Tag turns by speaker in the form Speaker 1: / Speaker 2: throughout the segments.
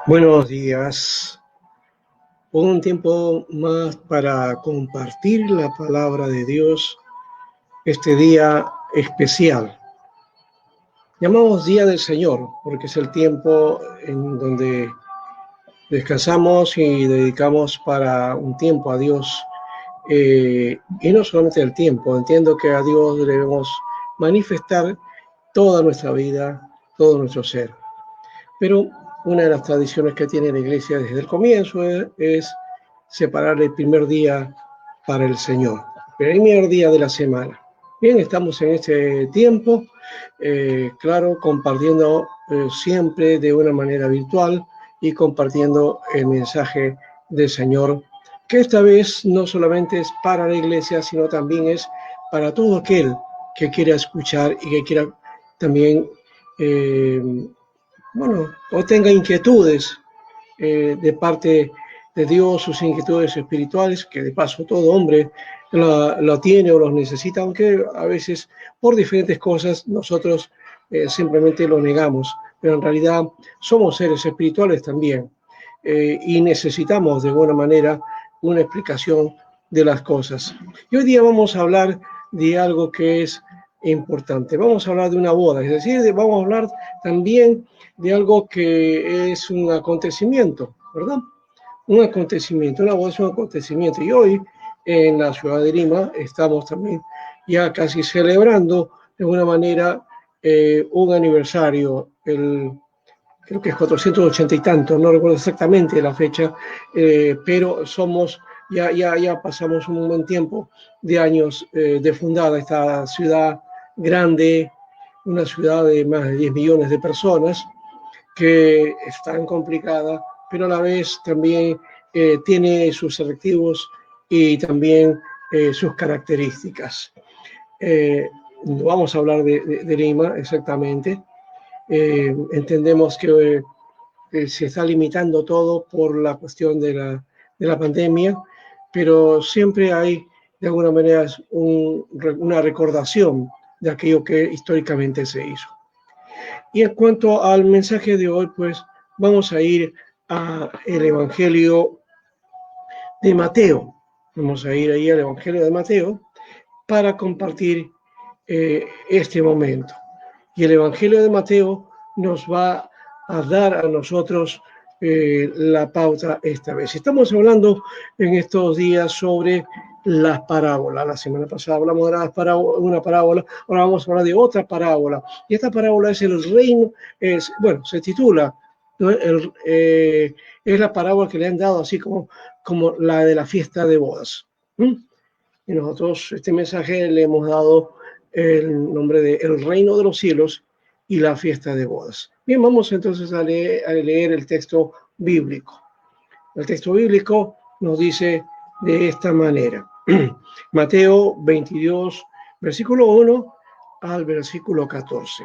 Speaker 1: Buenos días. Un tiempo más para compartir la palabra de Dios este día especial. Llamamos Día del Señor porque es el tiempo en donde descansamos y dedicamos para un tiempo a Dios. Y no solamente el tiempo, entiendo que a Dios debemos manifestar toda nuestra vida, todo nuestro ser. Pero una de las tradiciones que tiene la iglesia desde el comienzo es separar el primer día para el Señor, el primer día de la semana. Bien, estamos en este tiempo, claro, compartiendo siempre de una manera virtual y compartiendo el mensaje del Señor, que esta vez no solamente es para la iglesia, sino también es para todo aquel que quiera escuchar y que quiera también eh, o tenga inquietudes de parte de Dios, sus inquietudes espirituales, que de paso todo hombre lo tiene o los necesita, aunque a veces por diferentes cosas nosotros simplemente lo negamos, pero en realidad somos seres espirituales también y necesitamos de alguna manera una explicación de las cosas. Y hoy día vamos a hablar de algo que es importante. Vamos a hablar de una boda, es decir, vamos a hablar también de algo que es un acontecimiento, ¿verdad? Un acontecimiento, una boda es un acontecimiento. Y hoy en la ciudad de Lima estamos también ya casi celebrando de alguna manera un aniversario, creo que es 480 y tanto, no recuerdo exactamente la fecha, pero ya pasamos un buen tiempo de años de fundada esta ciudad grande, una ciudad de más de 10 millones de personas, que es tan complicada, pero a la vez también tiene sus atractivos y también sus características. Vamos a hablar de Lima exactamente. Entendemos que se está limitando todo por la cuestión de la pandemia, pero siempre hay de alguna manera una recordación de aquello que históricamente se hizo. Y en cuanto al mensaje de hoy, pues vamos a ir al Evangelio de Mateo. Vamos a ir ahí al Evangelio de Mateo para compartir este momento. Y el Evangelio de Mateo nos va a dar a nosotros la pauta esta vez. Estamos hablando en estos días sobre las parábolas. La semana pasada hablamos de una parábola, ahora vamos a hablar de otra parábola. Y esta parábola es el reino, se titula, ¿no? Es la parábola que le han dado así como la de la fiesta de bodas. Y nosotros este mensaje le hemos dado el nombre de El reino de los cielos y la fiesta de bodas. Bien, vamos entonces a leer el texto bíblico. El texto bíblico nos dice de esta manera. Mateo 22, versículo 1 al versículo 14.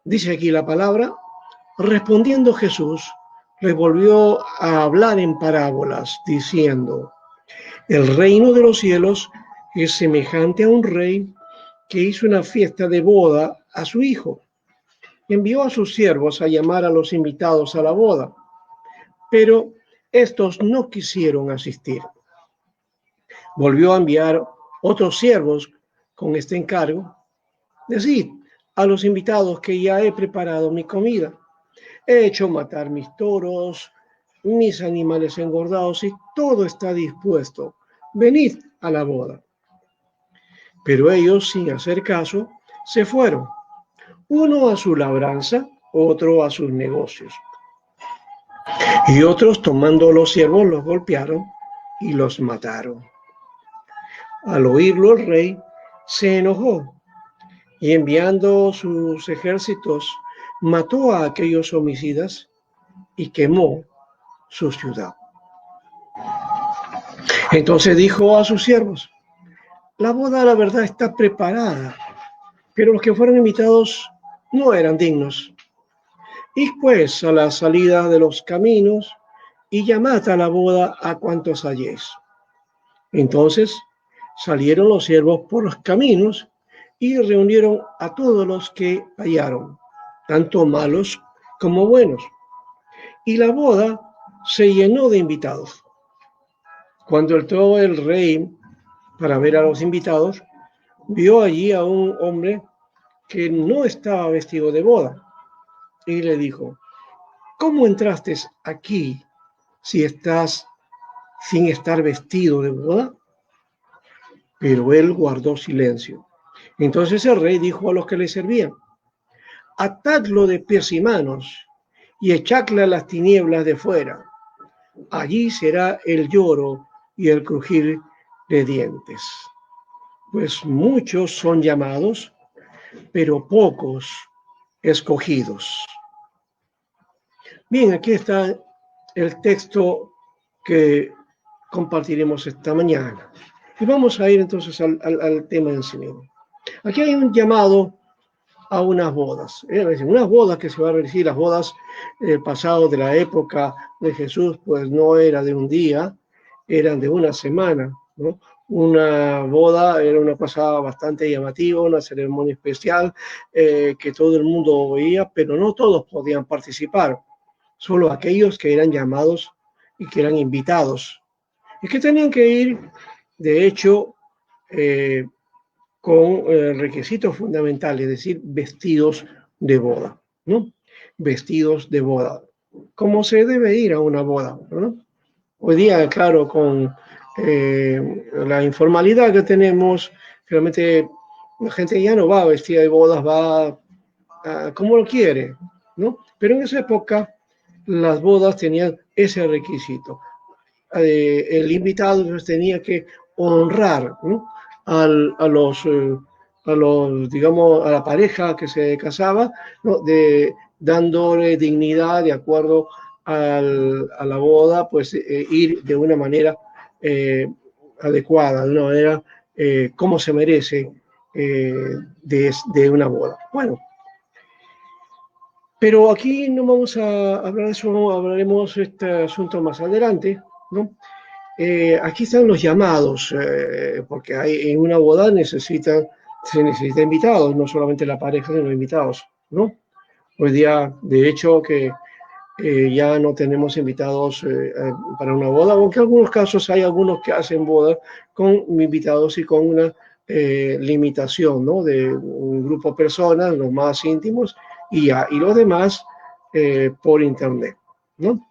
Speaker 1: Dice aquí la palabra: respondiendo Jesús, les volvió a hablar en parábolas, diciendo: el reino de los cielos es semejante a un rey que hizo una fiesta de boda a su hijo. Envió a sus siervos a llamar a los invitados a la boda, pero estos no quisieron asistir. Volvió a enviar otros siervos con este encargo: decid a los invitados que ya he preparado mi comida. He hecho matar mis toros, mis animales engordados y todo está dispuesto. Venid a la boda. Pero ellos, sin hacer caso, se fueron, uno a su labranza, otro a sus negocios. Y otros, tomando los siervos, los golpearon y los mataron. Al oírlo el rey se enojó y, enviando sus ejércitos, mató a aquellos homicidas y quemó su ciudad. Entonces dijo a sus siervos: la boda, la verdad, está preparada, pero los que fueron invitados no eran dignos. Id pues a la salida de los caminos y llamad a la boda a cuantos halléis. Entonces salieron los siervos por los caminos y reunieron a todos los que hallaron, tanto malos como buenos. y la boda se llenó de invitados. Cuando entró el rey para ver a los invitados, vio allí a un hombre que no estaba vestido de boda y le dijo: ¿cómo entraste aquí si estás sin estar vestido de boda? Pero él guardó silencio. Entonces el rey dijo a los que le servían: atadlo de pies y manos y echadle a las tinieblas de fuera. Allí será el lloro y el crujir de dientes. Pues muchos son llamados, pero pocos escogidos. Bien, aquí está el texto que compartiremos esta mañana. Y vamos a ir entonces al tema en sí mismo. Aquí hay un llamado a unas bodas. Unas bodas que se van a realizar, las bodas pasado de la época de Jesús, pues no era de un día, eran de una semana, ¿no? Una boda era una cosa bastante llamativa, una ceremonia especial que todo el mundo veía, pero no todos podían participar, solo aquellos que eran llamados y que eran invitados. Y que tenían que ir, de hecho, con requisitos fundamentales, es decir, vestidos de boda, ¿no? Vestidos de boda, como se debe ir a una boda, ¿no? Hoy día, claro, con la informalidad que tenemos, realmente la gente ya no va vestida de bodas, va como lo quiere, ¿no? Pero en esa época las bodas tenían ese requisito. El invitado tenía que honrar, ¿no? a los, digamos, a la pareja que se casaba, ¿no? Dándole dignidad de acuerdo a la boda, pues ir de una manera adecuada, de una manera como se merece de una boda. Bueno, pero aquí no vamos a hablar de eso, hablaremos de este asunto más adelante, ¿no? Aquí están los llamados, porque en una boda se necesita invitados, no solamente la pareja, sino invitados, ¿no? Hoy día, de hecho, que ya no tenemos invitados para una boda, aunque en algunos casos hay algunos que hacen boda con invitados y con una limitación, ¿no? De un grupo de personas, los más íntimos, y los demás por internet, ¿no?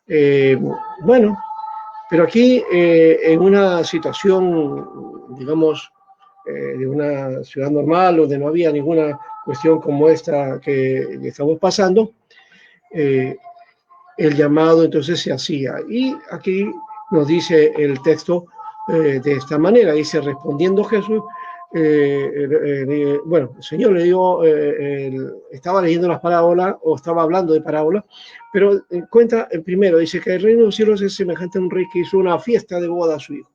Speaker 1: Eh, bueno. Pero aquí, en una situación, digamos, de una ciudad normal, donde no había ninguna cuestión como esta que estamos pasando, eh, el llamado entonces se hacía. Y aquí nos dice el texto de esta manera, dice: respondiendo Jesús, bueno, el Señor le dio, estaba leyendo las parábolas o estaba hablando de parábolas, pero cuenta el primero, dice que el reino de los cielos es semejante a un rey que hizo una fiesta de boda a su hijo,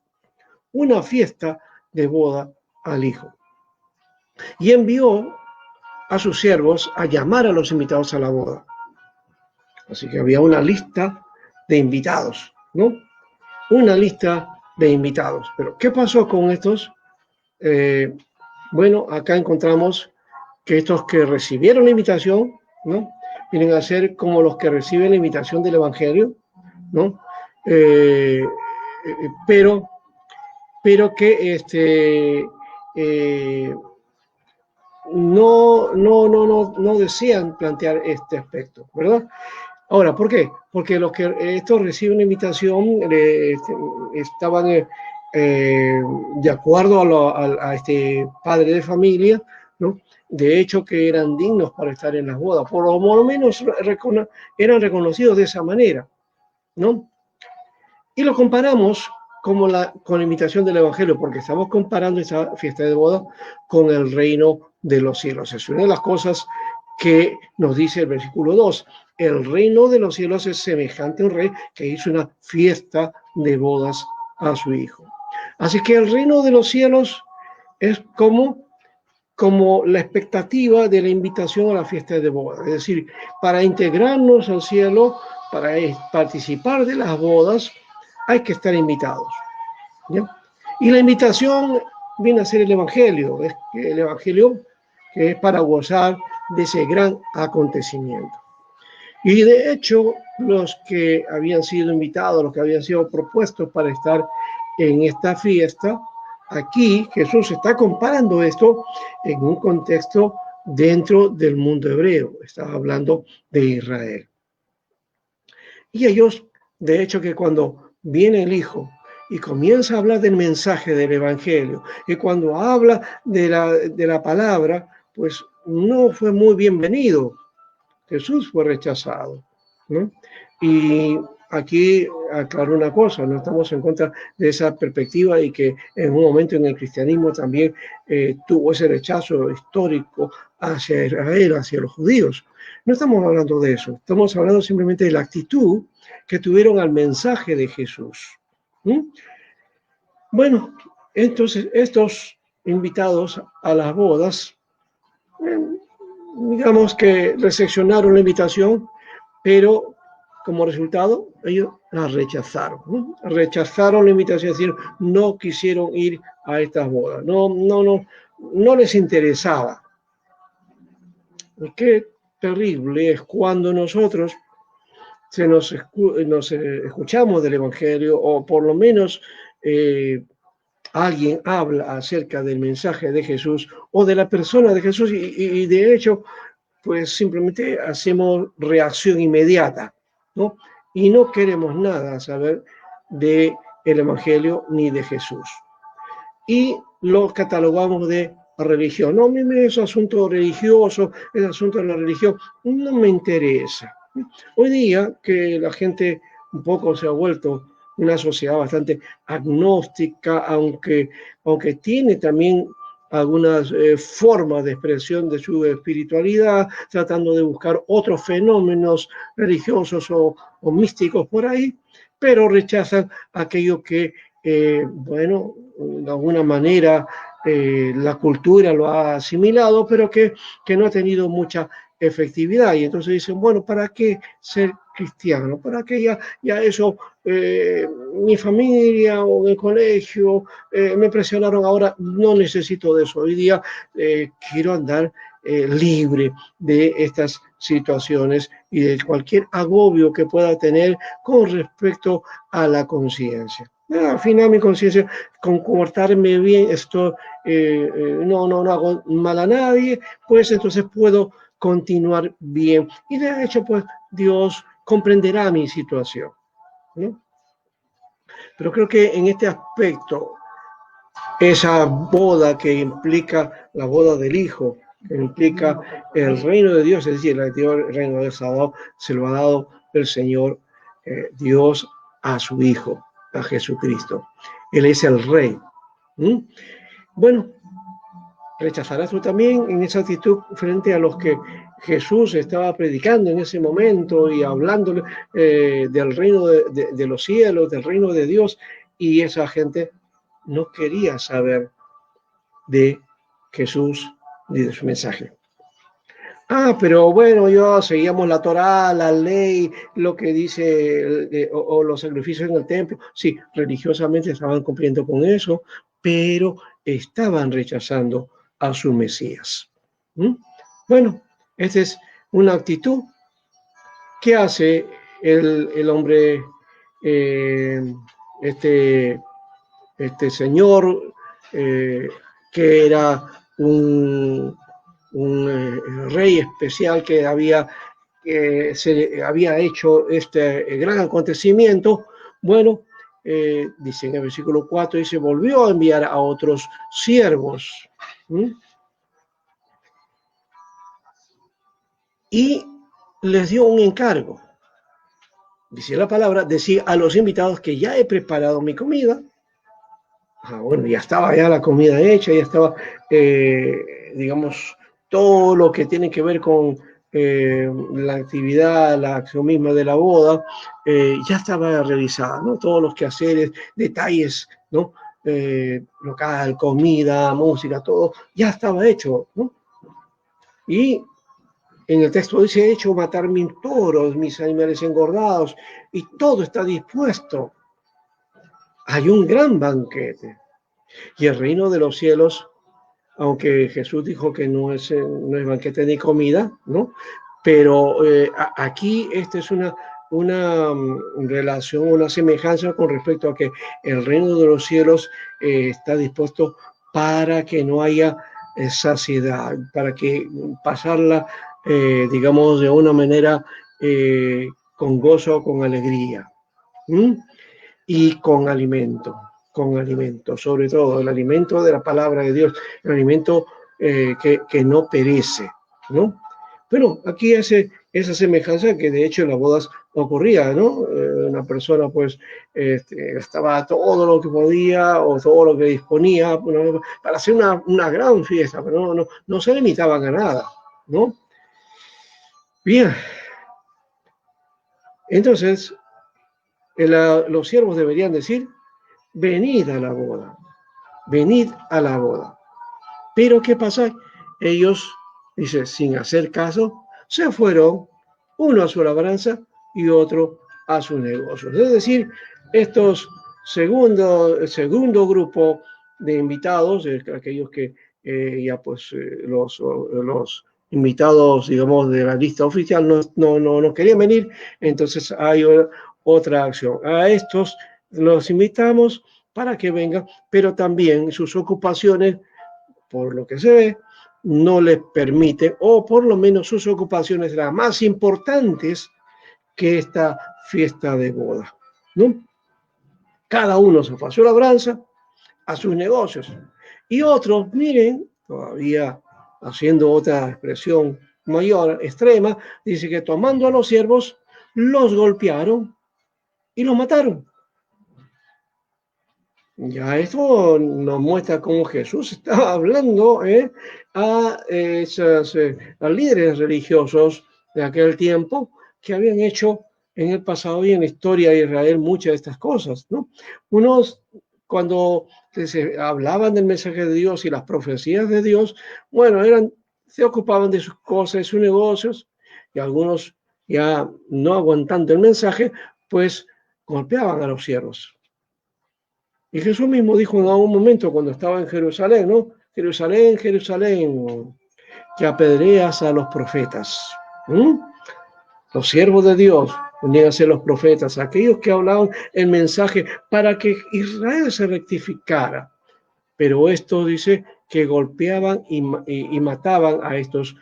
Speaker 1: una fiesta de boda al hijo. Y envió a sus siervos a llamar a los invitados a la boda. Así que había una lista de invitados, ¿no? Una lista de invitados. Pero ¿qué pasó con estos? Bueno, acá encontramos que estos que recibieron la invitación, ¿no? Vienen a ser como los que reciben la invitación del Evangelio, ¿no? Pero que no desean plantear este aspecto, ¿verdad? Ahora, ¿por qué? Porque los que estos reciben una invitación estaban de acuerdo a este padre de familia, ¿no? De hecho, que eran dignos para estar en las bodas, por lo menos eran reconocidos de esa manera, ¿no? Y lo comparamos con la invitación del Evangelio, porque estamos comparando esa fiesta de boda con el reino de los cielos. Es una de las cosas que nos dice el versículo 2. El reino de los cielos es semejante a un rey que hizo una fiesta de bodas a su hijo. Así que el reino de los cielos es como la expectativa de la invitación a la fiesta de bodas. Es decir, para integrarnos al cielo, para participar de las bodas, hay que estar invitados, ¿ya? Y la invitación viene a ser el Evangelio que es para gozar de ese gran acontecimiento. Y de hecho, los que habían sido invitados, los que habían sido propuestos para estar en esta fiesta. Aquí Jesús está comparando esto en un contexto dentro del mundo hebreo. Estaba hablando de Israel. Y ellos, de hecho, que cuando viene el Hijo y comienza a hablar del mensaje del Evangelio, y cuando habla de la palabra, pues no fue muy bienvenido. Jesús fue rechazado, ¿no? Y aquí aclaro una cosa, no estamos en contra de esa perspectiva y que en un momento en el cristianismo también tuvo ese rechazo histórico hacia Israel, hacia los judíos. No estamos hablando de eso, estamos hablando simplemente de la actitud que tuvieron al mensaje de Jesús. Bueno, entonces estos invitados a las bodas, digamos que recepcionaron la invitación, pero como resultado ellos la rechazaron, ¿no? Rechazaron la invitación, es decir, no quisieron ir a estas bodas, no les interesaba. Y qué terrible es cuando nosotros nos escuchamos del Evangelio, o por lo menos alguien habla acerca del mensaje de Jesús o de la persona de Jesús y de hecho pues simplemente hacemos reacción inmediata, ¿no? Y no queremos nada saber del Evangelio ni de Jesús. Y lo catalogamos de religión. No, a mí es asunto religioso, es asunto de la religión, no me interesa. Hoy día que la gente un poco se ha vuelto una sociedad bastante agnóstica, aunque tiene también algunas formas de expresión de su espiritualidad, tratando de buscar otros fenómenos religiosos o místicos por ahí, pero rechazan aquello que, bueno, de alguna manera la cultura lo ha asimilado, pero que no ha tenido mucha efectividad. Y entonces dicen, bueno, ¿para qué ser cristiano? ¿Para qué ya eso, mi familia o en el colegio me presionaron, ahora no necesito de eso? Hoy día quiero andar libre de estas situaciones y de cualquier agobio que pueda tener con respecto a la conciencia. Al final mi conciencia, comportarme bien, esto no hago mal a nadie, pues entonces puedo continuar bien. Y de hecho, pues Dios comprenderá mi situación, ¿no? Pero creo que en este aspecto, esa boda que implica la boda del Hijo, que implica el reino de Dios, es decir, el reino de Dios se lo ha dado el Señor Dios a su Hijo, a Jesucristo. Él es el Rey. Bueno, ¿rechazarás tú también en esa actitud frente a los que Jesús estaba predicando en ese momento y hablando del reino de los cielos, del reino de Dios, y esa gente no quería saber de Jesús ni de su mensaje? Pero bueno, seguíamos la Torá, la ley, lo que dice, o los sacrificios en el templo. Sí, religiosamente estaban cumpliendo con eso, pero estaban rechazando a su Mesías. Bueno, esta es una actitud que hace el hombre, este señor, que era un rey especial se había hecho este gran acontecimiento. Bueno, dice en el versículo 4, dice, volvió a enviar a otros siervos. Y les dio un encargo. Dice la palabra, decía a los invitados que ya he preparado mi comida. Bueno, ya estaba ya la comida hecha, ya estaba, digamos, todo lo que tiene que ver con la actividad, la acción misma de la boda, ya estaba realizada, ¿no? Todos los quehaceres, detalles, ¿no? Local, comida, música, todo, ya estaba hecho, ¿no? Y en el texto dice, he hecho matar mis toros, mis animales engordados, y todo está dispuesto. Hay un gran banquete. Y el reino de los cielos, aunque Jesús dijo que no es banquete ni comida, ¿no? Pero aquí esta es una una relación, una semejanza con respecto a que el reino de los cielos está dispuesto para que no haya saciedad, para que pasarla, digamos, de una manera con gozo, con alegría. ¿Mm? Y con alimento, sobre todo el alimento de la palabra de Dios, el alimento que no perece, ¿no? Bueno, aquí hace esa semejanza que de hecho en las bodas ocurría, ¿no? Una persona pues gastaba todo lo que podía o todo lo que disponía, ¿no? Para hacer una gran fiesta, pero no se limitaban a nada, ¿no? Bien, entonces los siervos deberían decir, venid a la boda, venid a la boda. Pero ¿qué pasa? Ellos, dice, sin hacer caso, se fueron, uno a su labranza y otro a sus negocios. Es decir, estos segundo grupo de invitados, aquellos que ya pues los invitados, digamos, de la lista oficial no querían venir, entonces hay otra acción. A estos los invitamos para que vengan, pero también sus ocupaciones, por lo que se ve, no les permite, o por lo menos sus ocupaciones eran más importantes que esta fiesta de boda, ¿no? Cada uno se fue a su labranza, a sus negocios. Y otros, miren, todavía haciendo otra expresión mayor, extrema, dice que tomando a los siervos, los golpearon y los mataron. Ya esto nos muestra cómo Jesús estaba hablando a líderes religiosos de aquel tiempo que habían hecho en el pasado y en la historia de Israel muchas de estas cosas, ¿no? Unos, cuando se hablaban del mensaje de Dios y las profecías de Dios, bueno, se ocupaban de sus cosas, de sus negocios, y algunos ya no aguantando el mensaje, pues golpeaban a los siervos. Y Jesús mismo dijo en algún momento cuando estaba en Jerusalén, ¿no? Jerusalén, Jerusalén, que apedreas a los profetas. ¿Mm? Los siervos de Dios venían a ser los profetas, aquellos que hablaban el mensaje para que Israel se rectificara. Pero esto dice que golpeaban y mataban a estos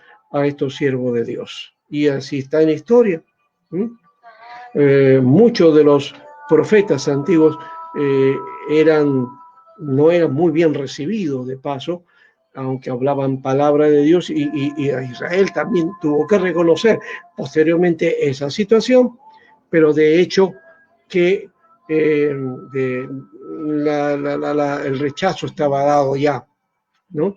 Speaker 1: siervos de Dios. Y así está en la historia. Muchos de los profetas antiguos no eran muy bien recibidos de paso, aunque hablaban palabra de Dios, y Israel también tuvo que reconocer posteriormente esa situación, pero de hecho que el rechazo estaba dado ya, ¿no?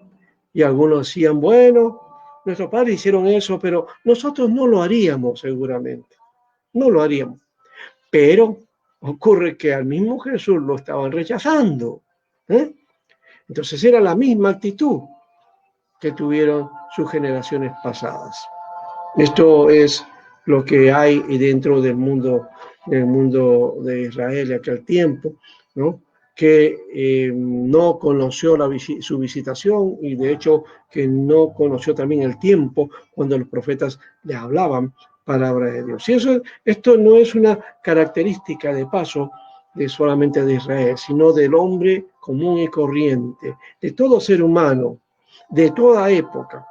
Speaker 1: Y algunos decían, bueno, nuestros padres hicieron eso, pero nosotros no lo haríamos seguramente, no lo haríamos. Pero ocurre que al mismo Jesús lo estaban rechazando. Entonces era la misma actitud que tuvieron sus generaciones pasadas. Esto es lo que hay dentro del mundo de Israel de aquel tiempo, ¿no? Que no conoció su visitación y de hecho que no conoció también el tiempo cuando los profetas le hablaban palabra de Dios. Y esto no es una característica de paso solamente de Israel, sino del hombre común y corriente, de todo ser humano, de toda época.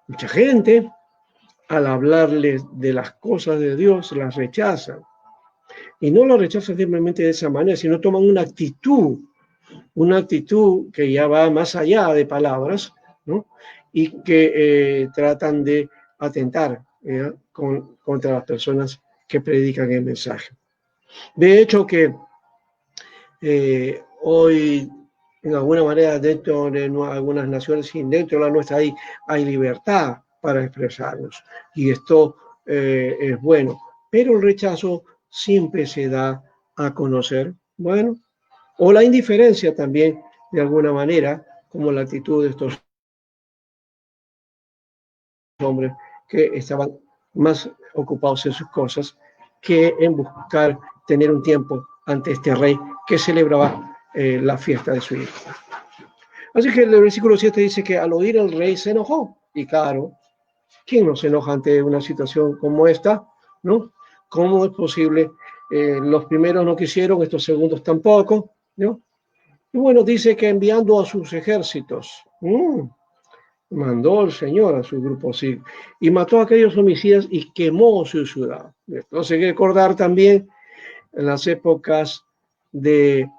Speaker 1: Mucha gente, al hablarles de las cosas de Dios, las rechazan. Y no lo rechazan simplemente de esa manera, sino toman una actitud que ya va más allá de palabras, ¿no? Y que tratan de atentar contra las personas que predican el mensaje. De hecho que hoy, en alguna manera, dentro de algunas naciones y dentro de la nuestra hay libertad para expresarnos. Y esto es bueno. Pero el rechazo siempre se da a conocer. Bueno, o la indiferencia también, de alguna manera, como la actitud de estos hombres que estaban más ocupados en sus cosas que en buscar tener un tiempo ante este rey que celebraba la fiesta de su hijo. Así que el versículo 7 dice que al oír el rey se enojó. Y claro, ¿quién no se enoja ante una situación como esta? ¿No? ¿cómo es posible? Los primeros no quisieron, estos segundos tampoco, ¿no? Y bueno, dice que enviando a sus ejércitos, mandó el Señor a su grupo, sí, y mató a aquellos homicidas y quemó su ciudad. Entonces hay que recordar también en las épocas de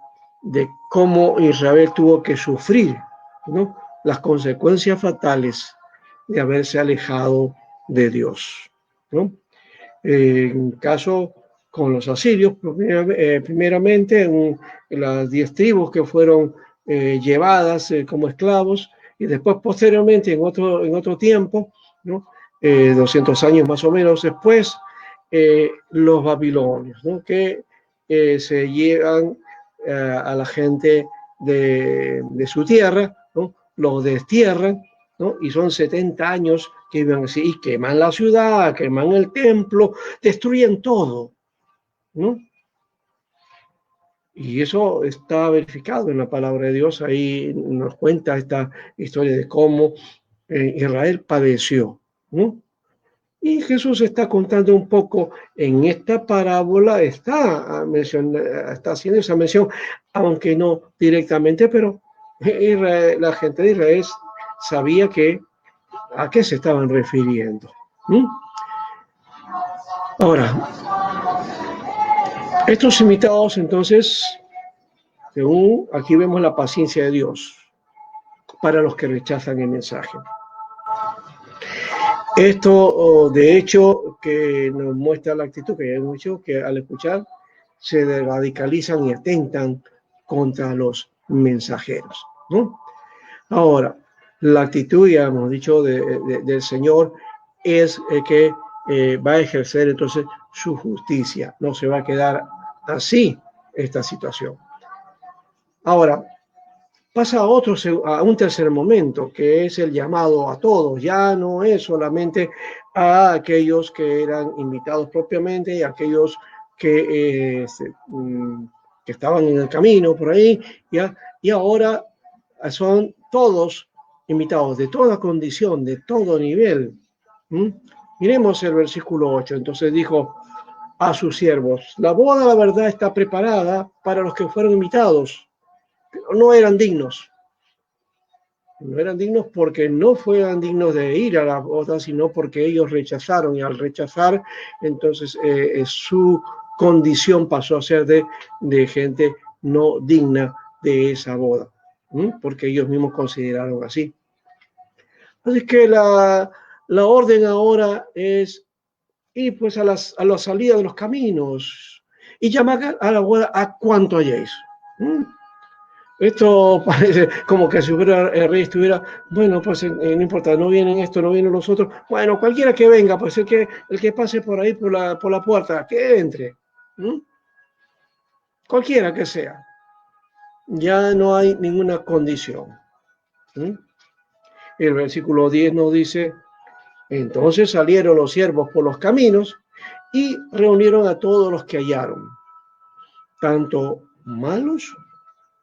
Speaker 1: cómo Israel tuvo que sufrir, ¿no?, las consecuencias fatales de haberse alejado de Dios, ¿no? En caso con los asirios, primeramente en las 10 tribus que fueron llevadas como esclavos, y después posteriormente en otro tiempo, ¿no? 200 años más o menos después, los babilonios, ¿no?, que se llevan a la gente de su tierra, ¿no?, los destierran, ¿no?, y son 70 años que viven así, y queman la ciudad, queman el templo, destruyen todo, ¿no? Y eso está verificado en la palabra de Dios. Ahí nos cuenta esta historia de cómo Israel padeció, ¿no? Y Jesús está contando un poco en esta parábola, está haciendo esa mención, aunque no directamente, pero la gente de Israel sabía a qué se estaban refiriendo. Ahora, estos invitados, entonces, según aquí vemos la paciencia de Dios para los que rechazan el mensaje. Esto, de hecho, que nos muestra la actitud que ya hemos dicho, que al escuchar se radicalizan y atentan contra los mensajeros, ¿no? Ahora, la actitud, ya hemos dicho, del Señor es que va a ejercer entonces su justicia. No se va a quedar así esta situación. Ahora, pasa a un tercer momento, que es el llamado a todos. Ya no es solamente a aquellos que eran invitados propiamente y a aquellos que estaban en el camino por ahí, ¿ya? Y ahora son todos invitados, de toda condición, de todo nivel. Miremos el versículo 8. Entonces dijo a sus siervos: la boda, la verdad, está preparada para los que fueron invitados, pero no eran dignos. No eran dignos porque no fueran dignos de ir a la boda, sino porque ellos rechazaron, y al rechazar, entonces su condición pasó a ser de gente no digna de esa boda, porque ellos mismos consideraron así. Así que la orden ahora es ir pues a la salida de los caminos y llamar a la boda a cuanto halléis. Esto parece como que si el rey estuviera, bueno, pues no importa, no vienen esto, no vienen los otros, bueno, cualquiera que venga, pues el que pase por ahí por la puerta, que entre, cualquiera que sea, ya no hay ninguna condición. El versículo 10 nos dice: entonces salieron los siervos por los caminos y reunieron a todos los que hallaron, tanto malos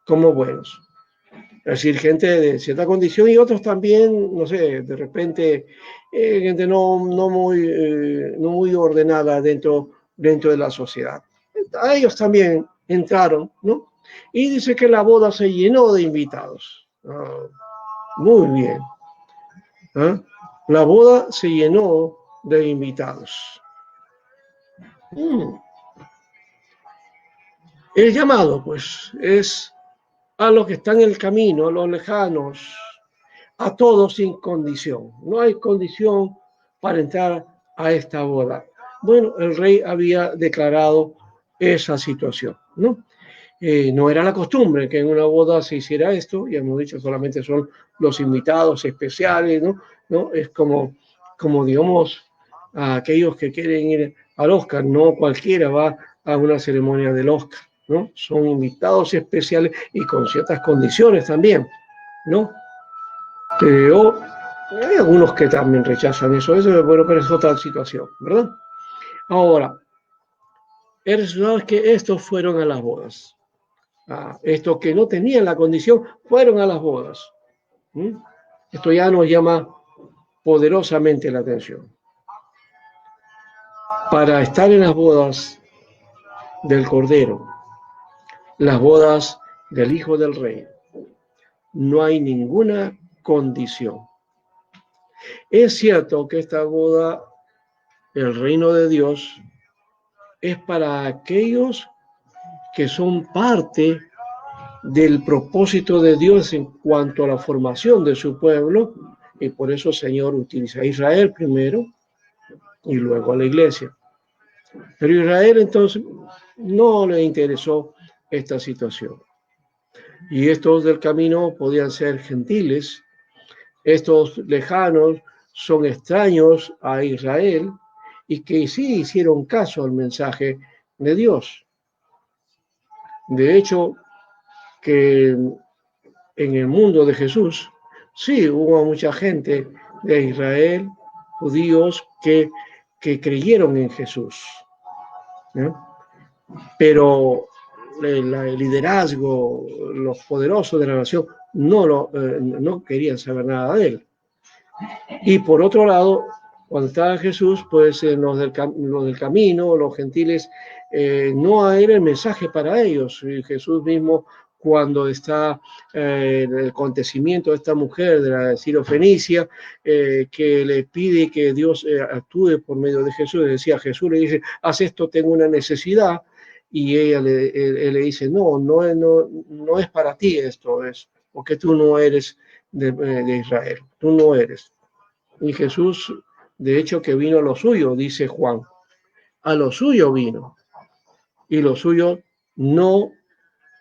Speaker 1: como buenos. Es decir, gente de cierta condición y otros también, no sé, de repente, gente no muy ordenada dentro de la sociedad. A ellos también entraron, ¿no? Y dice que la boda se llenó de invitados. Muy bien. La boda se llenó de invitados. El llamado, pues, es a los que están en el camino, a los lejanos, a todos sin condición. No hay condición para entrar a esta boda. Bueno, el rey había declarado esa situación, ¿no? No era la costumbre que en una boda se hiciera esto, ya hemos dicho, solamente son los invitados especiales, ¿no? Es como digamos, a aquellos que quieren ir al Oscar, no cualquiera va a una ceremonia del Oscar, ¿no? Son invitados especiales y con ciertas condiciones también, ¿no? Pero hay algunos que también rechazan eso, bueno, pero es otra situación, ¿verdad? Ahora, el resultado es que estos fueron a las bodas. Estos que no tenían la condición fueron a las bodas. Esto ya nos llama poderosamente la atención. para estar en las bodas del Cordero, las bodas del Hijo del Rey, no hay ninguna condición. Es cierto que esta boda, el reino de Dios, es para aquellos que son parte del propósito de Dios en cuanto a la formación de su pueblo, y por eso el Señor utiliza a Israel primero y luego a la iglesia. Pero Israel entonces no le interesó esta situación. Y estos del camino podían ser gentiles, estos lejanos son extraños a Israel y que sí hicieron caso al mensaje de Dios. De hecho, que en el mundo de Jesús, sí hubo mucha gente de Israel, judíos, que creyeron en Jesús, ¿no? Pero el liderazgo, los poderosos de la nación, no querían saber nada de él. Y por otro lado, cuando estaba Jesús, pues los del camino, los gentiles, no era el mensaje para ellos. Y Jesús mismo, cuando está el acontecimiento de esta mujer de la Sirofenicia, que le pide que Dios actúe por medio de Jesús, Jesús le dice, haz esto, tengo una necesidad, y él le dice, no es para ti esto, es porque tú no eres de Israel, tú no eres. Y Jesús, de hecho, que vino a lo suyo, dice Juan, a lo suyo vino, y los suyos no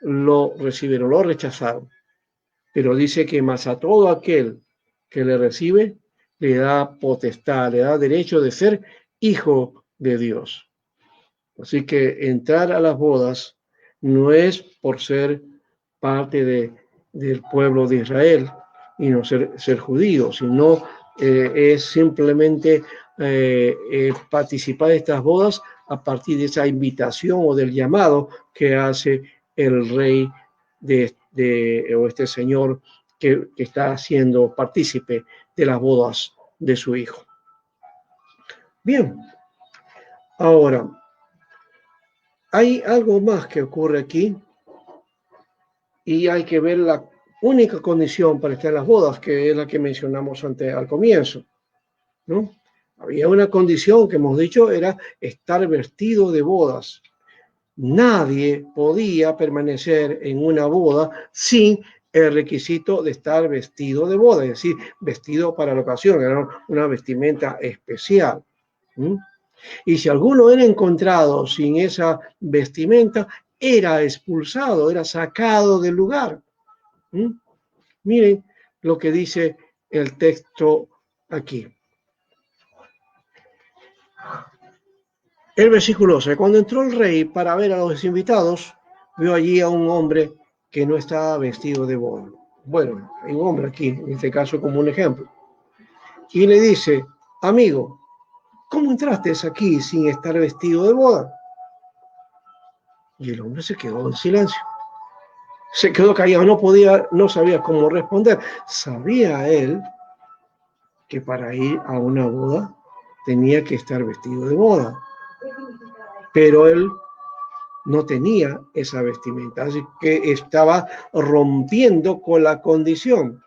Speaker 1: lo recibieron, lo rechazaron. Pero dice que más a todo aquel que le recibe, le da potestad, le da derecho de ser hijo de Dios. Así que entrar a las bodas no es por ser parte del pueblo de Israel y no ser judío, sino es simplemente participar de estas bodas a partir de esa invitación o del llamado que hace el rey o este señor que está siendo partícipe de las bodas de su hijo. Bien, ahora, hay algo más que ocurre aquí y hay que ver la única condición para estar en las bodas, que es la que mencionamos al comienzo, ¿no? Había una condición que hemos dicho, era estar vestido de bodas. Nadie podía permanecer en una boda sin el requisito de estar vestido de boda, es decir, vestido para la ocasión, era una vestimenta especial. Y si alguno era encontrado sin esa vestimenta, era expulsado, era sacado del lugar. Miren lo que dice el texto aquí. El versículo 12. Cuando entró el rey para ver a los invitados, vio allí a un hombre que no estaba vestido de boda. Bueno, hay un hombre aquí, en este caso como un ejemplo. Y le dice, amigo, ¿cómo entraste aquí sin estar vestido de boda? Y el hombre se quedó en silencio. Se quedó callado, no sabía cómo responder. Sabía él que para ir a una boda tenía que estar vestido de boda. Pero él no tenía esa vestimenta, así que estaba rompiendo con la condición.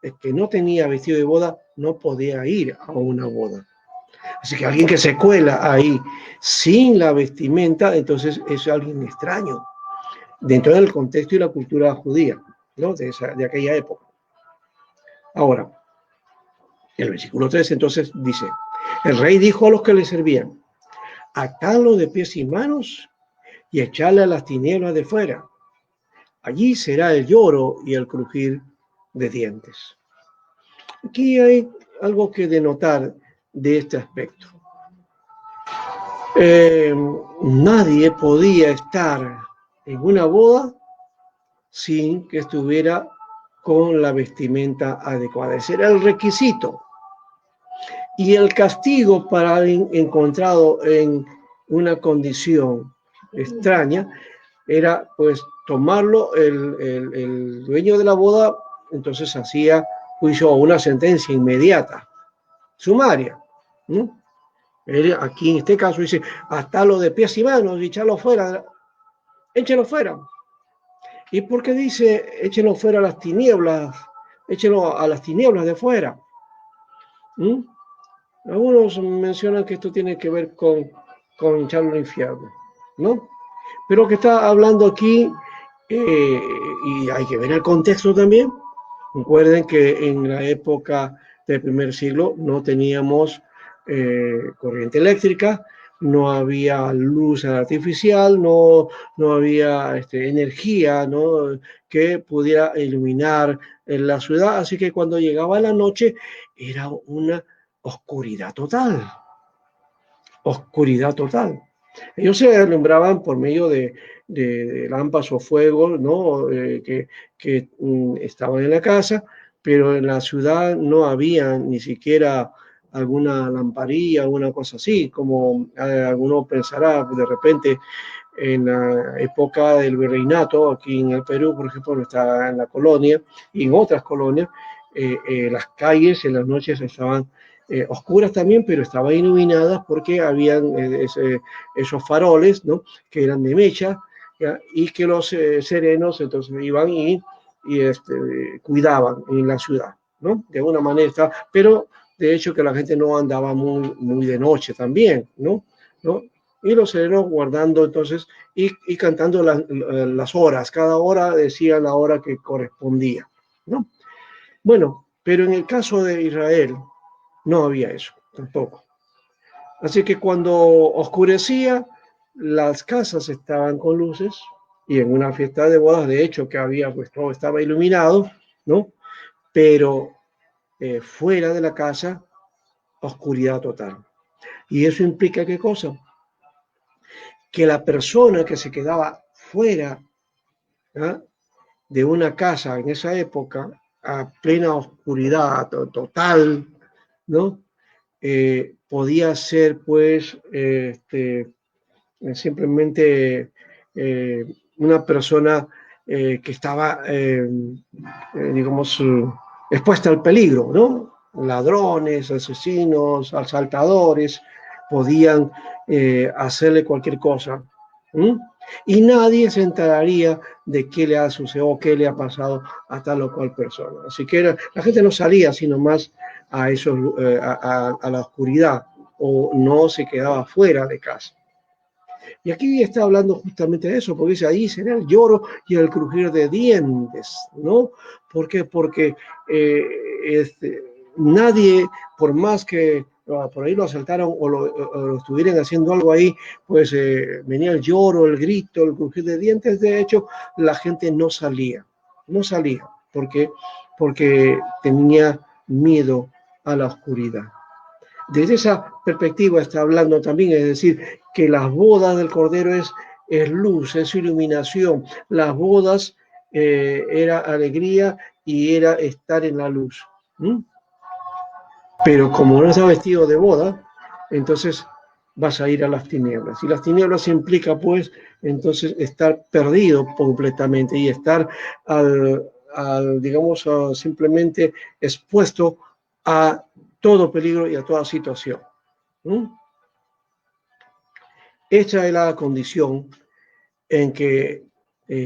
Speaker 1: El que no tenía vestido de boda no podía ir a una boda. Así que alguien que se cuela ahí sin la vestimenta, entonces es alguien extraño dentro del contexto y la cultura judía, ¿no? de aquella época. Ahora, el versículo 3 entonces dice, el rey dijo a los que le servían, atadlo de pies y manos y echarle a las tinieblas de fuera. Allí será el lloro y el crujir de dientes. Aquí hay algo que denotar de este aspecto. Nadie podía estar en una boda sin que estuviera con la vestimenta adecuada. Ese era el requisito. Y el castigo para alguien encontrado en una condición extraña era pues tomarlo el dueño de la boda, entonces hacía juicio o una sentencia inmediata, sumaria, ¿no? Él aquí en este caso dice, hasta lo de pies y manos y echarlo fuera, échelo fuera. ¿Y por qué dice, échelo fuera a las tinieblas, échelo a las tinieblas de fuera? ¿Mm? Algunos mencionan que esto tiene que ver con echarlo al infierno, ¿no? Pero que está hablando aquí, y hay que ver el contexto también. Recuerden que en la época del primer siglo no teníamos corriente eléctrica, no había luz artificial, no había energía, ¿no?, que pudiera iluminar en la ciudad. Así que cuando llegaba la noche era una oscuridad total, oscuridad total. Ellos se alumbraban por medio de lámparas o fuegos, ¿no?, que estaban en la casa, pero en la ciudad no había ni siquiera alguna lamparilla, alguna cosa así, como alguno pensará de repente en la época del virreinato, aquí en el Perú, por ejemplo, está en la colonia y en otras colonias, las calles en las noches estaban oscuras también, pero estaban iluminadas porque habían esos faroles, ¿no?, que eran de mecha, ¿ya?, y que los serenos entonces iban y cuidaban en la ciudad, ¿no? De alguna manera, pero de hecho que la gente no andaba muy de noche también, ¿no? ¿No? Y los serenos guardando entonces y cantando las horas, cada hora decía la hora que correspondía, ¿no? Bueno, pero en el caso de Israel no había eso tampoco. Así que cuando oscurecía, las casas estaban con luces y en una fiesta de bodas, de hecho, que había, pues todo estaba iluminado, ¿no? Pero fuera de la casa, oscuridad total. ¿Y eso implica qué cosa? Que la persona que se quedaba fuera, ¿ah?, de una casa en esa época, a plena oscuridad total, ¿no? Podía ser, pues, simplemente una persona que estaba, digamos, expuesta al peligro, ¿no? Ladrones, asesinos, asaltadores, podían hacerle cualquier cosa. ¿Mm? Y nadie se enteraría de qué le ha sucedido o qué le ha pasado a tal o cual persona. Así que la gente no salía sino más a, esos, a la oscuridad o no se quedaba fuera de casa. Y aquí está hablando justamente de eso, porque dice, ahí será el lloro y el crujir de dientes, ¿no? ¿Por qué? Porque nadie, por más que por ahí lo asaltaron o lo estuvieran haciendo algo ahí, pues venía el lloro, el grito, el crujir de dientes. De hecho, la gente no salía, porque tenía miedo a la oscuridad. Desde esa perspectiva está hablando también, es decir, que las bodas del Cordero es luz, es iluminación. Las bodas era alegría y era estar en la luz. ¿Mm? Pero como no está vestido de boda, entonces vas a ir a las tinieblas. Y las tinieblas implica, pues, entonces estar perdido completamente y estar digamos, simplemente expuesto a todo peligro y a toda situación. ¿Mm? Esa es la condición en que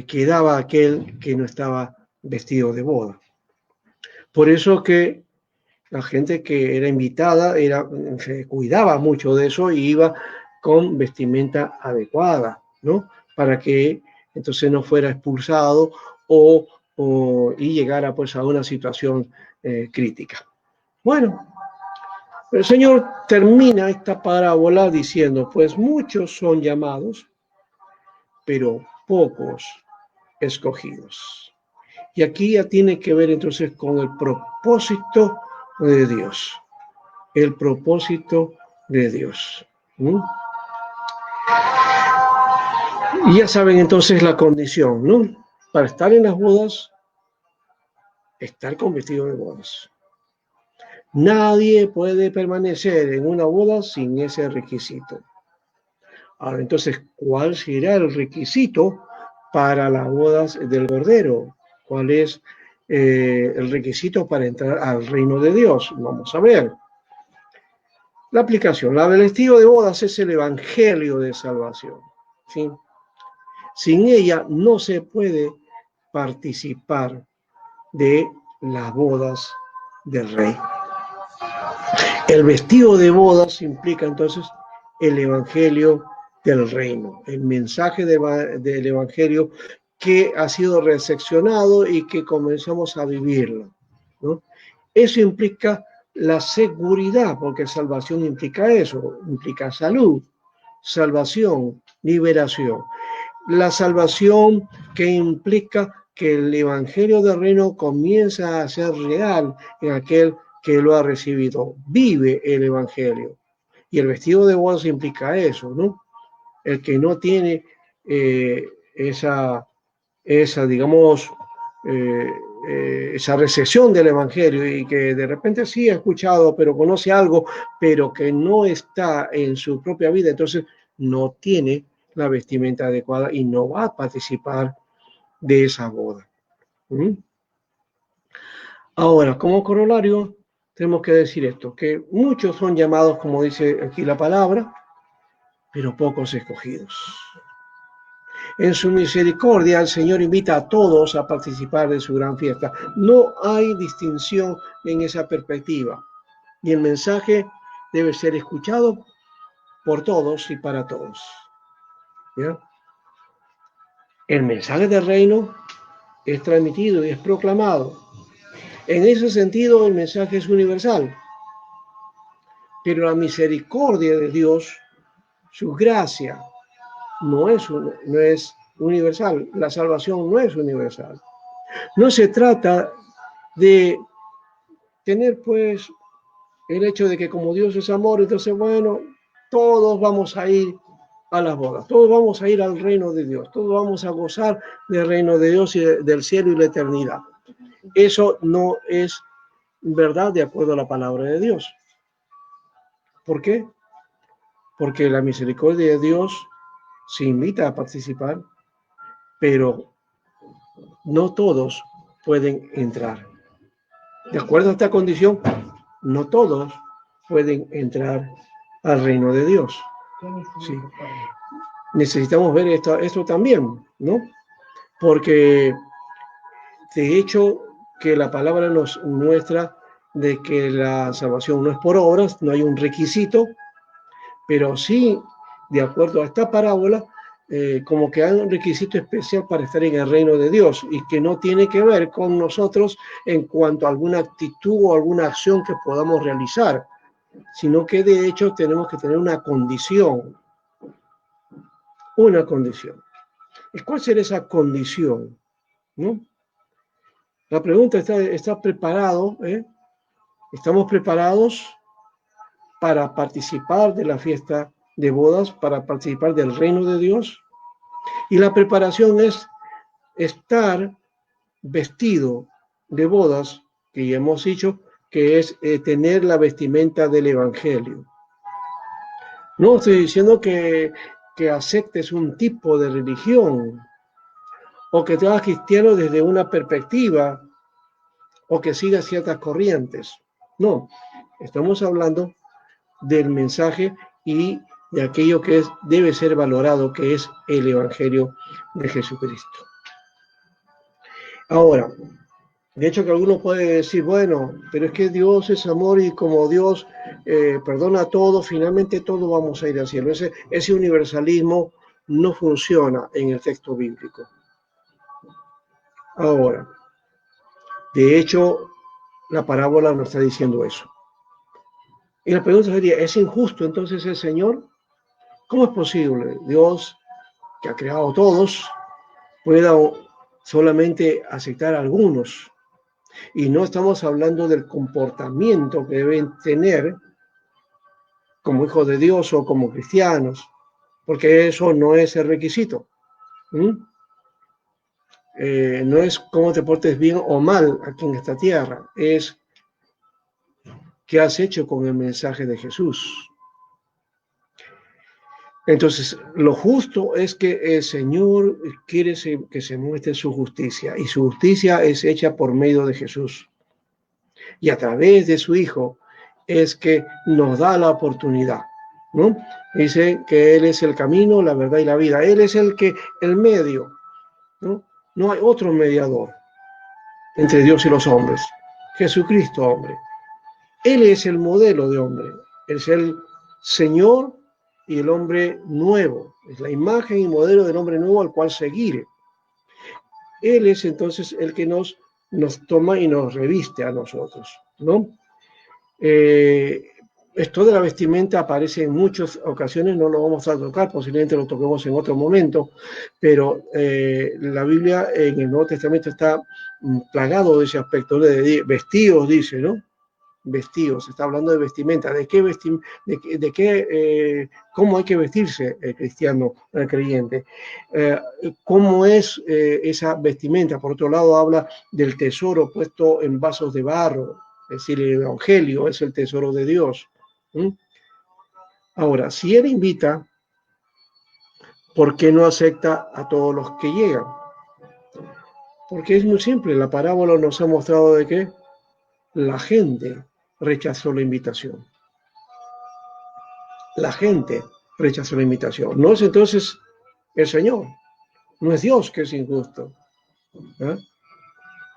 Speaker 1: quedaba aquel que no estaba vestido de boda. Por eso que la gente que era invitada se cuidaba mucho de eso y iba con vestimenta adecuada, ¿no? Para que entonces no fuera expulsado y llegara pues a una situación crítica. Bueno, el Señor termina esta parábola diciendo, pues muchos son llamados, pero pocos escogidos. Y aquí ya tiene que ver entonces con el propósito de Dios. El propósito de Dios. ¿Mm? Y ya saben entonces la condición, ¿no? Para estar en las bodas, estar con vestido de bodas. Nadie puede permanecer en una boda sin ese requisito. Ahora, entonces, ¿cuál será el requisito para las bodas del Cordero? ¿Cuál es el requisito para entrar al reino de Dios? Vamos a ver. La aplicación. El vestido de bodas es el evangelio de salvación. ¿Sí? Sin ella no se puede participar de las bodas del rey. El vestido de bodas implica entonces el evangelio del reino, el mensaje del evangelio que ha sido recepcionado y que comenzamos a vivirlo, ¿no? Eso implica la seguridad, porque salvación implica eso, implica salud, salvación, liberación. La salvación que implica que el evangelio del reino comienza a ser real en aquel que lo ha recibido, vive el evangelio. Y el vestido de bodas implica eso, ¿no? El que no tiene esa, digamos, eh, esa recepción del evangelio y que de repente sí ha escuchado, pero conoce algo, pero que no está en su propia vida, entonces no tiene la vestimenta adecuada y no va a participar de esa boda. ¿Mm? Ahora, como corolario, tenemos que decir esto, que muchos son llamados, como dice aquí la palabra, pero pocos escogidos. En su misericordia, el Señor invita a todos a participar de su gran fiesta. No hay distinción en esa perspectiva. Y el mensaje debe ser escuchado por todos y para todos. ¿Ya? El mensaje del reino es transmitido y es proclamado. En ese sentido, el mensaje es universal. Pero la misericordia de Dios, su gracia, no es universal. La salvación no es universal. No se trata de tener, pues, el hecho de que como Dios es amor, entonces, bueno, todos vamos a ir a las bodas, todos vamos a ir al reino de Dios, todos vamos a gozar del reino de Dios y del cielo y la eternidad. Eso no es verdad de acuerdo a la palabra de Dios. ¿Por qué? Porque la misericordia de Dios se invita a participar, pero no todos pueden entrar. De acuerdo a esta condición, no todos pueden entrar al reino de Dios. Sí. Necesitamos ver esto también, ¿no? Porque de hecho que la palabra nos muestra de que la salvación no es por obras, no hay un requisito, pero sí, de acuerdo a esta parábola, como que hay un requisito especial para estar en el reino de Dios y que no tiene que ver con nosotros en cuanto a alguna actitud o alguna acción que podamos realizar, sino que de hecho tenemos que tener una condición. Una condición. ¿Y cuál será esa condición? ¿No? La pregunta está preparado, ¿estamos preparados para participar de la fiesta de bodas, para participar del reino de Dios? Y la preparación es estar vestido de bodas, que ya hemos dicho, que es tener la vestimenta del Evangelio. No estoy diciendo que aceptes un tipo de religión, o que te hagas cristiano desde una perspectiva, o que sigas ciertas corrientes. No, estamos hablando del mensaje y de aquello que debe ser valorado, que es el Evangelio de Jesucristo. Ahora, de hecho que algunos pueden decir, bueno, pero es que Dios es amor y como Dios perdona todo, finalmente todos vamos a ir al cielo. Ese universalismo no funciona en el texto bíblico. Ahora, de hecho, la parábola nos está diciendo eso. Y la pregunta sería, ¿es injusto entonces el Señor? ¿Cómo es posible Dios, que ha creado a todos, pueda solamente aceptar a algunos? Y no estamos hablando del comportamiento que deben tener como hijos de Dios o como cristianos, porque eso no es el requisito. No es cómo te portes bien o mal aquí en esta tierra, es qué has hecho con el mensaje de Jesús. Entonces, lo justo es que el Señor quiere que se muestre su justicia, y su justicia es hecha por medio de Jesús. Y a través de su Hijo, es que nos da la oportunidad, ¿no? Dice que Él es el camino, la verdad y la vida. Él es el medio, ¿no? No hay otro mediador entre Dios y los hombres. Jesucristo, hombre. Él es el modelo de hombre. Es el Señor y el hombre nuevo. Es la imagen y modelo del hombre nuevo al cual seguir. Él es entonces el que nos toma y nos reviste a nosotros, ¿no? Esto de la vestimenta aparece en muchas ocasiones, no lo vamos a tocar, posiblemente lo toquemos en otro momento, pero la Biblia en el Nuevo Testamento está plagado de ese aspecto, de vestidos, dice, ¿no? Vestidos, está hablando de vestimenta, cómo hay que vestirse el cristiano, el creyente, cómo es esa vestimenta. Por otro lado, habla del tesoro puesto en vasos de barro, es decir, el Evangelio es el tesoro de Dios. Ahora, si Él invita, ¿por qué no acepta a todos los que llegan? Porque es muy simple, la parábola nos ha mostrado de que la gente rechazó la invitación. La gente rechazó la invitación. No es entonces el Señor, no es Dios que es injusto. ¿Eh?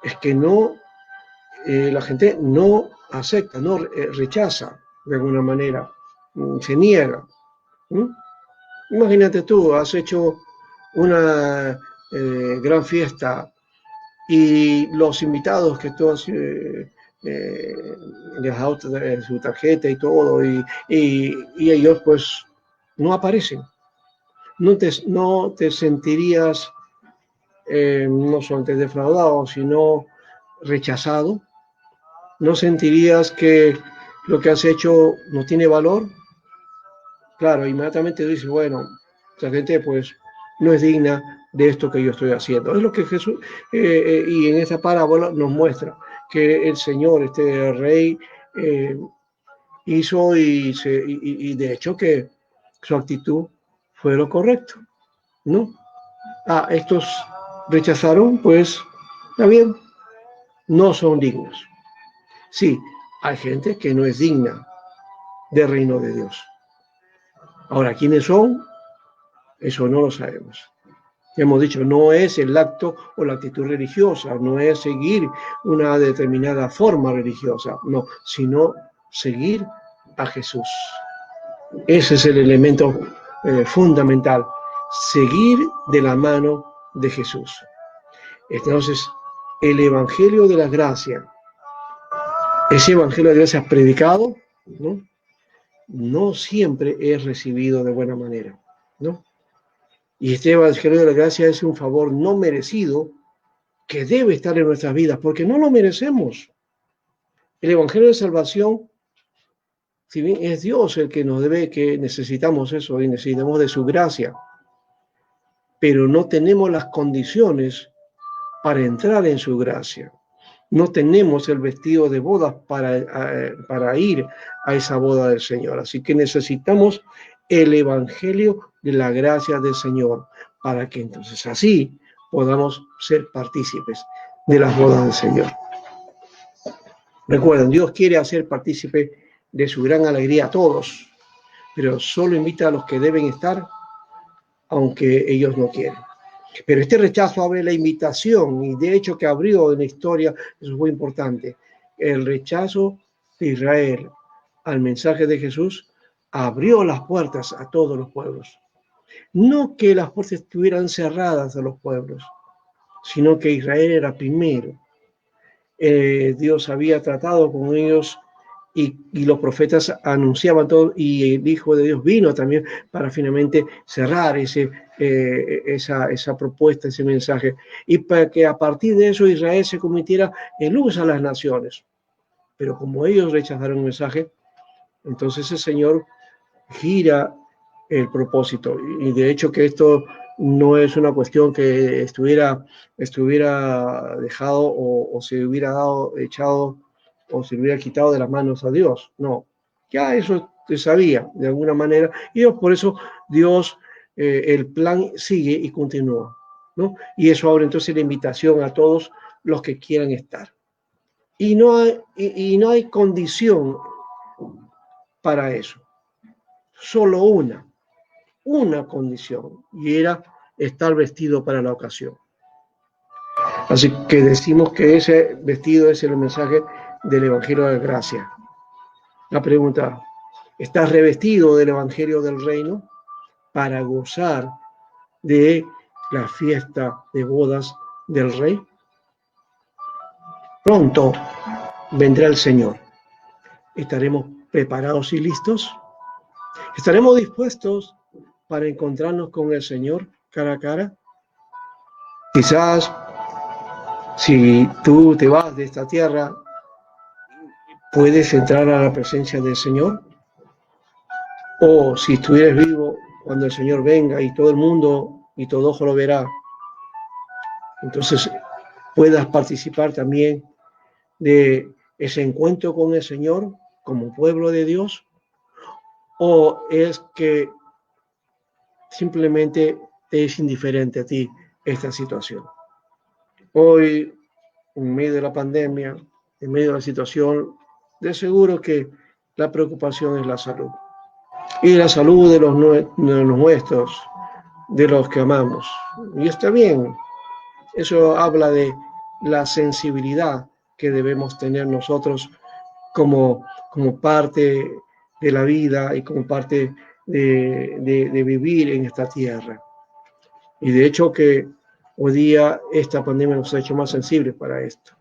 Speaker 1: Es que no, la gente no acepta, no rechaza de alguna manera, se niega. Imagínate tú, has hecho una gran fiesta y los invitados que tú has dejado su tarjeta y todo, y ellos pues no aparecen. No te sentirías no solamente defraudado, sino rechazado. No sentirías que lo que has hecho no tiene valor. Claro, inmediatamente dices, bueno, esta gente pues no es digna de esto que yo estoy haciendo. Es lo que Jesús, y en esta parábola nos muestra que el Señor, este rey, hizo y de hecho que su actitud fue lo correcto, ¿no? Estos rechazaron, pues, está bien, no son dignos. Sí, hay gente que no es digna del reino de Dios. Ahora, ¿quiénes son? Eso no lo sabemos. Hemos dicho, no es el acto o la actitud religiosa, no es seguir una determinada forma religiosa, no, sino seguir a Jesús. Ese es el elemento fundamental, seguir de la mano de Jesús. Entonces, el Evangelio de la Gracia, ese Evangelio de Gracia predicado, no siempre es recibido de buena manera, ¿no? Y este Evangelio de la Gracia es un favor no merecido que debe estar en nuestras vidas, porque no lo merecemos. El Evangelio de Salvación, si bien es Dios el que nos debe, que necesitamos eso y necesitamos de su gracia, pero no tenemos las condiciones para entrar en su gracia. No tenemos el vestido de bodas para ir a esa boda del Señor. Así que necesitamos el Evangelio de la gracia del Señor para que entonces así podamos ser partícipes de las bodas del Señor. Recuerden, Dios quiere hacer partícipe de su gran alegría a todos, pero solo invita a los que deben estar, aunque ellos no quieren. Pero este rechazo abre la invitación, y de hecho que abrió en la historia, eso es muy importante, el rechazo de Israel al mensaje de Jesús abrió las puertas a todos los pueblos. No que las puertas estuvieran cerradas a los pueblos, sino que Israel era primero. Dios había tratado con ellos y los profetas anunciaban todo, y el Hijo de Dios vino también para finalmente cerrar esa propuesta, ese mensaje, y para que a partir de eso Israel se convirtiera en luz a las naciones. Pero como ellos rechazaron el mensaje, entonces el Señor gira el propósito. Y de hecho que esto no es una cuestión que estuviera dejado o se hubiera echado o se hubiera quitado de las manos a Dios. No, ya eso se sabía de alguna manera, y por eso Dios, el plan sigue y continúa, ¿no? Y eso abre entonces la invitación a todos los que quieran estar. Y no hay condición para eso. Solo una condición, y era estar vestido para la ocasión. Así que decimos que ese vestido es el mensaje del Evangelio de Gracia. La pregunta, ¿estás revestido del Evangelio del Reino para gozar de la fiesta de bodas del Rey? Pronto vendrá el Señor. ¿Estaremos preparados y listos? ¿Estaremos dispuestos para encontrarnos con el Señor cara a cara? Quizás si tú te vas de esta tierra, ¿puedes entrar a la presencia del Señor? O si estuvieras vivo cuando el Señor venga y todo el mundo y todo ojo lo verá, entonces puedas participar también de ese encuentro con el Señor como pueblo de Dios, o es que simplemente te es indiferente a ti esta situación. Hoy, en medio de la pandemia, en medio de la situación, de seguro que la preocupación es la salud. Y la salud de los nuestros, de los que amamos. Y está bien, eso habla de la sensibilidad que debemos tener nosotros como parte de la vida y como parte de vivir en esta tierra. Y de hecho que hoy día esta pandemia nos ha hecho más sensibles para esto.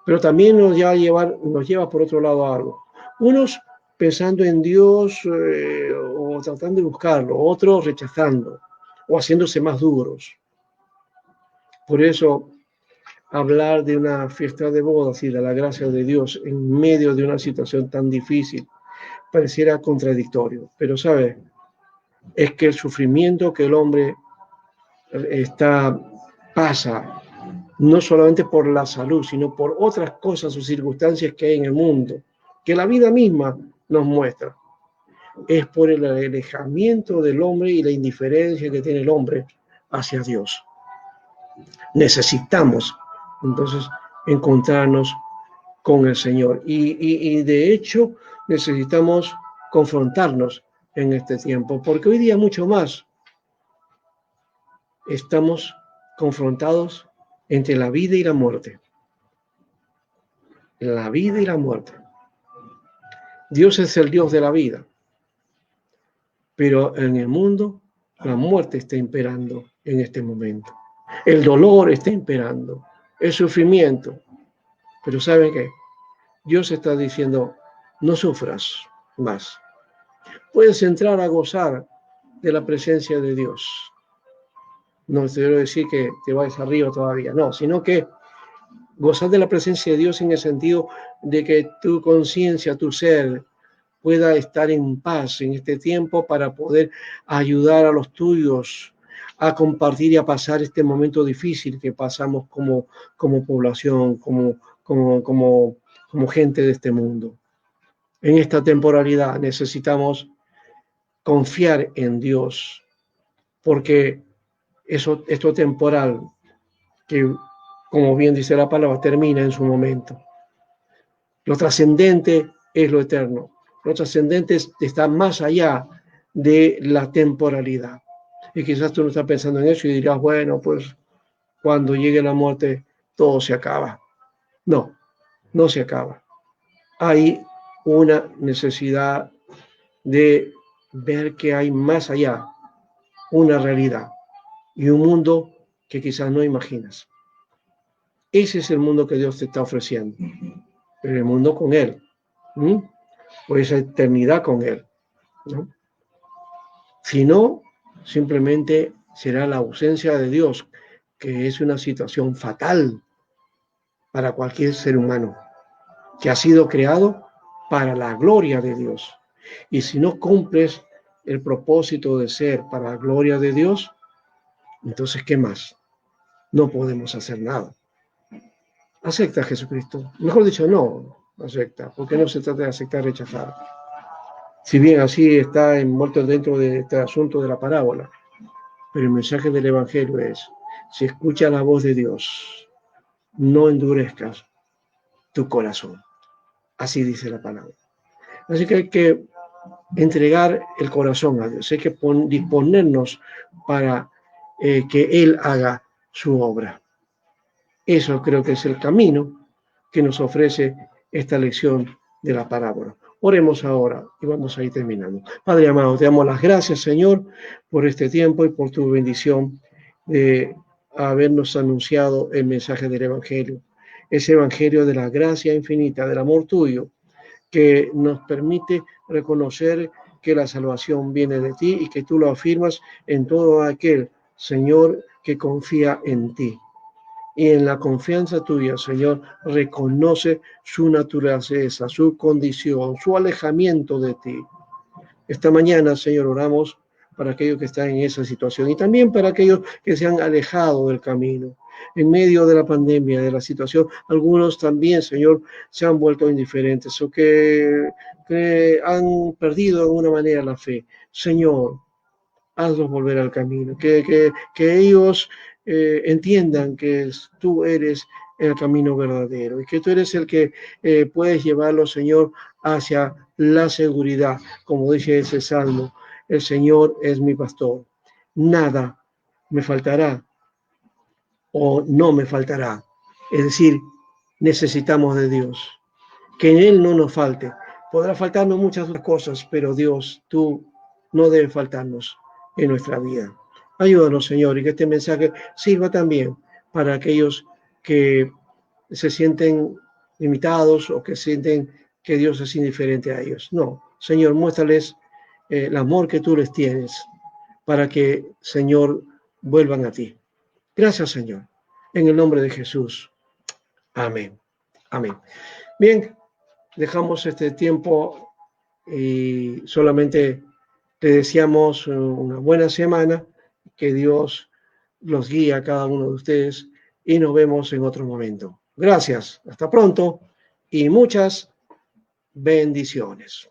Speaker 1: Pero también nos lleva por otro lado a algo. Unos pensando en Dios o tratando de buscarlo, otros rechazando o haciéndose más duros. Por eso, hablar de una fiesta de bodas y de la gracia de Dios en medio de una situación tan difícil pareciera contradictorio. Pero, ¿sabe? Es que el sufrimiento que el hombre pasa, no solamente por la salud, sino por otras cosas o circunstancias que hay en el mundo, que la vida misma nos muestra. Es por el alejamiento del hombre y la indiferencia que tiene el hombre hacia Dios. Necesitamos, entonces, encontrarnos con el Señor. Y de hecho, necesitamos confrontarnos en este tiempo, porque hoy día mucho más estamos confrontados entre la vida y la muerte. La vida y la muerte. Dios es el Dios de la vida, pero en el mundo la muerte está imperando en este momento. El dolor está imperando, el sufrimiento. Pero ¿saben qué? Dios está diciendo, no sufras más. Puedes entrar a gozar de la presencia de Dios. No te quiero decir que te vayas arriba todavía, no, sino que gozar de la presencia de Dios en el sentido de que tu conciencia, tu ser, pueda estar en paz en este tiempo para poder ayudar a los tuyos a compartir y a pasar este momento difícil que pasamos como población, como gente de este mundo. En esta temporalidad necesitamos confiar en Dios, porque esto temporal, que como bien dice la palabra, termina en su momento. Lo trascendente es lo eterno. Lo trascendente está más allá de la temporalidad. Y quizás tú no estás pensando en eso y dirás, bueno, pues cuando llegue la muerte todo se acaba. No, no se acaba. Hay una necesidad de ver que hay más allá una realidad y un mundo que quizás no imaginas. Ese es el mundo que Dios te está ofreciendo, pero el mundo con Él, o esa eternidad con Él, ¿no? Si no, simplemente será la ausencia de Dios, que es una situación fatal para cualquier ser humano, que ha sido creado para la gloria de Dios. Y si no cumples el propósito de ser para la gloria de Dios, entonces, ¿qué más? No podemos hacer nada. Acepta a Jesucristo. Mejor dicho, no acepta, porque no se trata de aceptar, rechazar. Si bien así está envuelto dentro de este asunto de la parábola, pero el mensaje del Evangelio es, si escuchas la voz de Dios, no endurezcas tu corazón. Así dice la palabra. Así que hay que entregar el corazón a Dios, hay que disponernos para que Él haga su obra. Eso creo que es el camino que nos ofrece esta lección de la parábola. Oremos ahora y vamos a ir terminando. Padre amado, te damos las gracias, Señor, por este tiempo y por tu bendición de habernos anunciado el mensaje del Evangelio. Ese Evangelio de la gracia infinita, del amor tuyo, que nos permite reconocer que la salvación viene de ti y que tú lo afirmas en todo aquel, Señor, que confía en ti. Y en la confianza tuya, Señor, reconoce su naturaleza, su condición, su alejamiento de ti. Esta mañana, Señor, oramos para aquellos que están en esa situación y también para aquellos que se han alejado del camino. En medio de la pandemia, de la situación, algunos también, Señor, se han vuelto indiferentes o que han perdido de alguna manera la fe. Señor, hazlos volver al camino, que ellos entiendan que tú eres el camino verdadero y que tú eres el que puedes llevarlos, Señor, hacia la seguridad, como dice ese salmo, el Señor es mi pastor, nada me faltará o no me faltará. Es decir, necesitamos de Dios, que en Él no nos falte. Podrá faltarnos muchas otras cosas, pero Dios, tú no debes faltarnos en nuestra vida. Ayúdanos, Señor, y que este mensaje sirva también para aquellos que se sienten limitados o que sienten que Dios es indiferente a ellos. No, Señor, muéstrales el amor que tú les tienes para que, Señor, vuelvan a ti. Gracias, Señor. En el nombre de Jesús. Amén. Amén. Bien, dejamos este tiempo y solamente te deseamos una buena semana, que Dios los guíe a cada uno de ustedes y nos vemos en otro momento. Gracias, hasta pronto y muchas bendiciones.